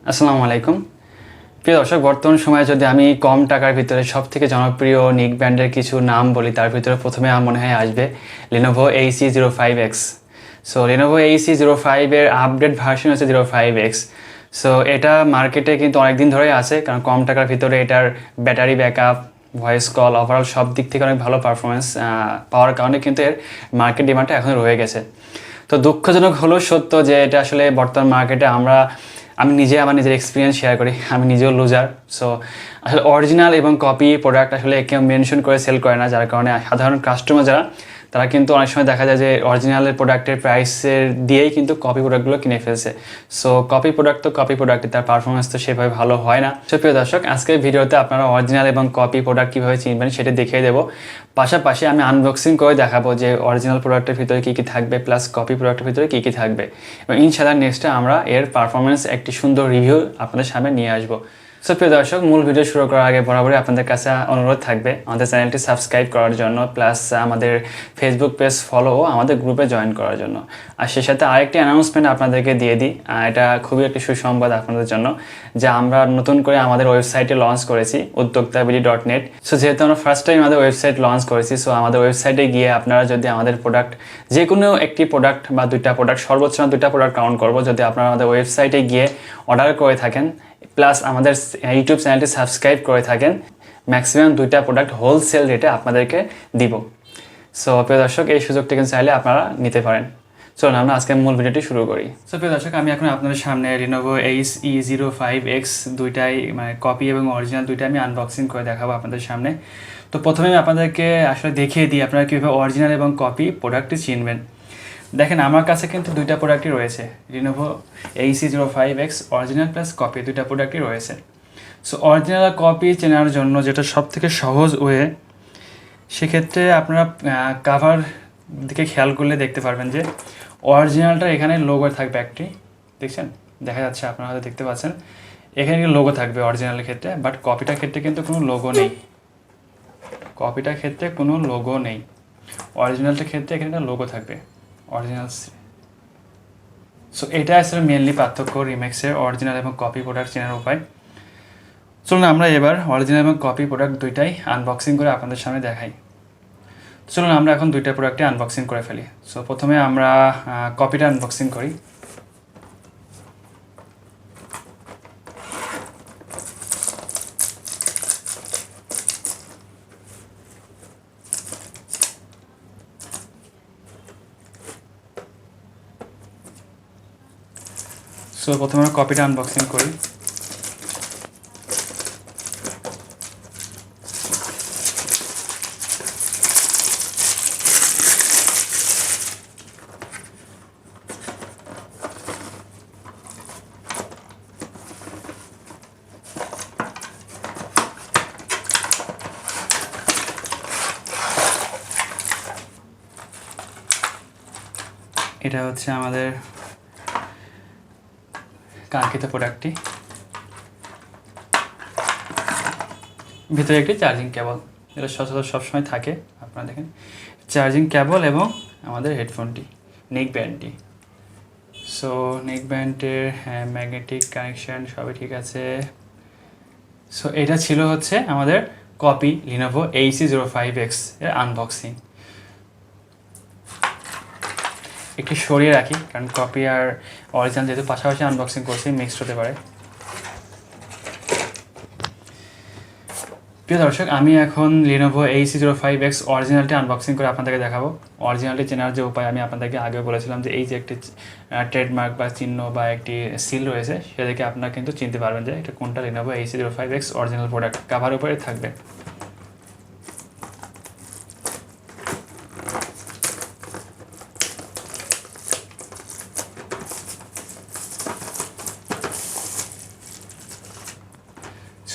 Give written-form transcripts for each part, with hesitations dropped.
আসসালামু আলাইকুম প্রিয় দর্শক, বর্তমান সময়ে যদি আমি কম টাকার ভিতরে সবথেকে জনপ্রিয় নিক ব্র্যান্ডের কিছু নাম বলি, তার ভিতরে প্রথমে আমার মনে হয় আসবে Lenovo HE05x। So Lenovo HE05 এর আপডেট ভার্সন হচ্ছে 05x। সো এটা মার্কেটে কিন্তু অনেক দিন ধরেই আছে, কারণ কম টাকার ভিতরে এটার battery backup, voice call, overall সব দিক থেকে অনেক ভালো পারফরমেন্স পাওয়ার কারণে কিন্তু এর মার্কেট ডিমান্ডটা এখন রয়ে গেছে। তো দুঃখজনক হলো সত্য যে এটা আসলে বর্তমান মার্কেটে আমি নিজে আমার নিজের এক্সপিরিয়েন্স শেয়ার করি, আমি নিজেও লুজার। সো আসলে অরিজিনাল এবং কপি প্রোডাক্ট আসলে কেউ মেনশন করে সেল করে না, যার কারণে সাধারণ কাস্টমার যারা তারা কিন্তু অনেক সময় দেখা যায় যে অরিজিনালের প্রোডাক্টের প্রাইসের দিয়েই কিন্তু কপি প্রোডাক্টগুলো কিনে ফেলছে। সো কপি প্রোডাক্ট তো কপি প্রোডাক্ট, তার পারফরমেন্স তো সেভাবে ভালো হয় না। সো প্রিয় দর্শক, আজকের ভিডিওতে আপনারা অরিজিনাল এবং কপি প্রোডাক্ট কীভাবে চিনবেন সেটা দেখিয়ে দেবো। পাশাপাশি আমি আনবক্সিং করে দেখাবো যে অরিজিনাল প্রোডাক্টের ভিতরে কী কী থাকবে, প্লাস কপি প্রোডাক্টের ভিতরে কী কী থাকবে, এবং ইনশাআল্লাহ নেক্সটে আমরা এর পারফরমেন্স একটি সুন্দর রিভিউ আপনাদের সামনে নিয়ে আসবো। সো প্রিয় দর্শক, মূল ভিডিও শুরু করার আগে বরাবরই আপনাদের কাছে অনুরোধ থাকবে আমাদের চ্যানেলটি সাবস্ক্রাইব করার জন্য, প্লাস আমাদের ফেসবুক পেজ ফলো ও আমাদের গ্রুপে জয়েন করার জন্য। আর সে সাথে আরেকটি অ্যানাউন্সমেন্ট আপনাদেরকে দিয়ে দিই, এটা খুবই একটি সুসংবাদ আপনাদের জন্য, যে আমরা নতুন করে আমাদের ওয়েবসাইটে লঞ্চ করেছি uoddokta.net। সো যেহেতু আমরা ফার্স্ট টাইম আমাদের ওয়েবসাইট লঞ্চ করেছি, সো আমাদের ওয়েবসাইটে গিয়ে আপনারা যদি আমাদের প্রোডাক্ট, যে কোনো একটি প্রোডাক্ট বা দুইটা প্রোডাক্ট, সর্বোচ্চ 2টা প্রোডাক্ট কাউন্ট করবো, যদি আপনারা আমাদের ওয়েবসাইটে গিয়ে অর্ডার করে থাকেন, প্লাস আমাদের ইউটিউব চ্যানেলটি সাবস্ক্রাইব করে থাকেন, ম্যাক্সিমাম 2টা প্রোডাক্ট হোলসেল রেটে আপনাদেরকে দিব। সো প্রিয় দর্শক, এই সুযোগটি কিন্তু চাইলে আপনারা নিতে পারেন। চলুন আমরা আজকে মূল ভিডিওটি শুরু করি। সো প্রিয় দর্শক, আমি এখন আপনাদের সামনে Lenovo HE05x দুইটাই, মানে কপি এবং অরিজিনাল দুইটাই আমি আনবক্সিং করে দেখাবো আপনাদের সামনে। তো প্রথমে আমি আপনাদেরকে আসলে দেখিয়ে দিই আপনারা কীভাবে অরিজিনাল এবং কপি প্রোডাক্টটি চিনবেন। দেখেন, আমার কাছে কিন্তু 2টা প্রোডাক্টই রয়েছে, Lenovo HE05x original plus copy, 2টা প্রোডাক্টই রয়েছে। সো অরিজিনাল আর কপি চেনার জন্য যেটা সবথেকে সহজ ওয়ে, সেক্ষেত্রে আপনারা কাভার দিকে খেয়াল করলে দেখতে পারবেন যে অরিজিনালটা এখানে লোগো থাকবে একটি, দেখছেন, দেখা যাচ্ছে, আপনারা হয়তো দেখতে পাচ্ছেন, এখানে লোগো থাকবে অরিজিনালের ক্ষেত্রে, বাট কপিটার ক্ষেত্রে কিন্তু কোনো লোগো নেই। কপিটার ক্ষেত্রে কোনো লোগো নেই, অরিজিনালটার ক্ষেত্রে এখানে একটা লোগো থাকবে অরিজিনাল। সো এটা আসলে মেনলি পার্থক্য রিমেক্সের অরিজিনাল এবং কপি প্রোডাক্ট চেনার উপায়। চলুন আমরা এবার অরিজিনাল এবং কপি প্রোডাক্ট দুইটাই আনবক্সিং করে আপনাদের সামনে দেখাই। চলুন আমরা এখন 2টা প্রোডাক্টে আনবক্সিং করে ফেলি। সো প্রথমে আমরা কপিটা আনবক্সিং করি। সো প্রথমে আমরা কপিটা আনবক্সিং করি। এটা হচ্ছে আমাদের কাঙ্ক্ষিত প্রোডাক্টটি। ভিতরে একটি চার্জিং কেবল, এটা সচরাচর সবসময় থাকে, আপনারা দেখেন, চার্জিং কেবল এবং আমাদের হেডফোনটি, নেক ব্যান্ডটি। সো নেক ব্যান্ডের ম্যাগনেটিক কানেকশান সবই ঠিক আছে। সো এটা ছিল হচ্ছে আমাদের কপি Lenovo HE05x এর আনবক্সিং। একটু সরিয়ে রাখি, কারণ কপি আর অরিজিনাল যেহেতু পাশাপাশি আনবক্সিং করছি, মিক্সড হতে পারে। প্রিয় দর্শক, আমি এখন Lenovo HE05x অরিজিনালটি আনবক্সিং করে আপনাদেরকে দেখাবো। অরিজিনালটি চেনার যে উপায় আমি আপনাদেরকে আগেও বলেছিলাম, যে এই যে একটি ট্রেডমার্ক বা চিহ্ন বা একটি সিল রয়েছে, সেটা থেকে আপনারা কিন্তু চিনতে পারবেন যে এটা কোনটা Lenovo HE05x original product, cover উপরে থাকবে।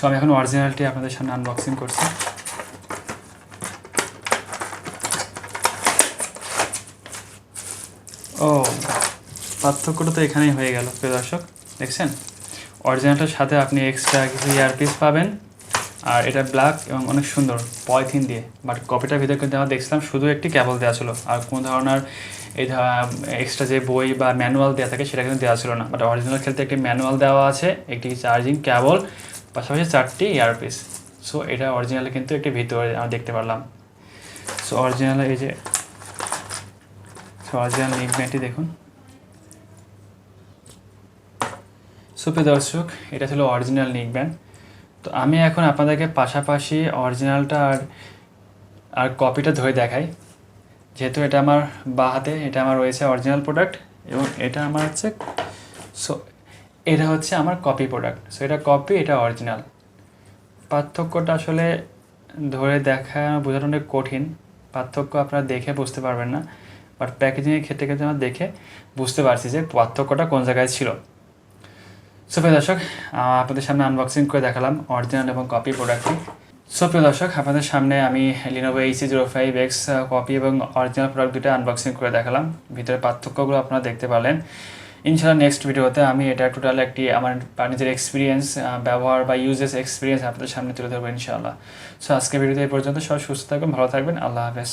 সো আমি এখন অরিজিনালটি আপনাদের সামনে আনবক্সিং করছি। ও, পার্থক্যটা তো এখানেই হয়ে গেল প্রিয় দর্শক, দেখছেন, অরিজিনালটার সাথে আপনি এক্সট্রা কিছু ইয়ারপিস পাবেন, আর এটা ব্ল্যাক এবং অনেক সুন্দর পলিথিন দিয়ে। বাট কপিটার ভিতরে কিন্তু আমরা দেখছিলাম শুধু একটি কেবল দেওয়া ছিল, আর কোনো ধরনের এই এক্সট্রা যে বই বা ম্যানুয়াল দেওয়া থাকে সেটা কিন্তু দেওয়া ছিল না, বাট অরিজিনাল ক্ষেত্রে একটি ম্যানুয়াল দেওয়া আছে, একটি চার্জিং কেবল, পাশাপাশি 4টি ইয়ারপিস। সো এটা অরিজিনালে কিন্তু একটি ভিতরে আমরা দেখতে পারলাম। সো অরিজিনালে এই যে অরিজিনাল নেক ব্যান্ডটি দেখুন। সুপ্রিয় দর্শক, এটা ছিল অরিজিনাল নেক ব্যান্ড। তো আমি এখন আপনাদেরকে পাশাপাশি অরিজিনালটা আর কপিটা ধরে দেখাই, যেহেতু এটা আমার বাঁ হাতে, এটা আমার রয়েছে অরিজিনাল প্রোডাক্ট এবং এটা আমার হচ্ছে, সো এটা হচ্ছে আমার কপি প্রোডাক্ট। সো এটা কপি, এটা অরিজিনাল। পার্থক্যটা আসলে ধরে দেখা বোঝানো অনেক কঠিন, পার্থক্য আপনারা দেখে বুঝতে পারবেন না, বাট প্যাকেজিংয়ের ক্ষেত্রে কিন্তু আমরা দেখে বুঝতে পারছি যে পার্থক্যটা কোন জায়গায় ছিল। সো প্রিয় দর্শক, আপনাদের সামনে আনবক্সিং করে দেখালাম অরিজিনাল এবং কপি প্রোডাক্টটি। সো প্রিয় দর্শক, আপনাদের সামনে আমি Lenovo HE05x কপি এবং অরিজিনাল প্রোডাক্ট দুটো আনবক্সিং করে দেখালাম। ভিতরে পার্থক্যগুলো আপনারা দেখতে পারলেন। ইনশাআল্লাহ নেক্সট ভিডিওতে আমি এটা টোটাল একটি আমার নিজের এক্সপিরিয়েন্স, ব্যবহার বা ইউজেস এক্সপিরিয়েন্স আপনাদের সামনে তুলে ধরবো ইনশাআল্লাহ। সো আজকে ভিডিওতে এই পর্যন্ত। সবাই সুস্থ থাকবেন, ভালো থাকবেন, আল্লাহ হাফেজ।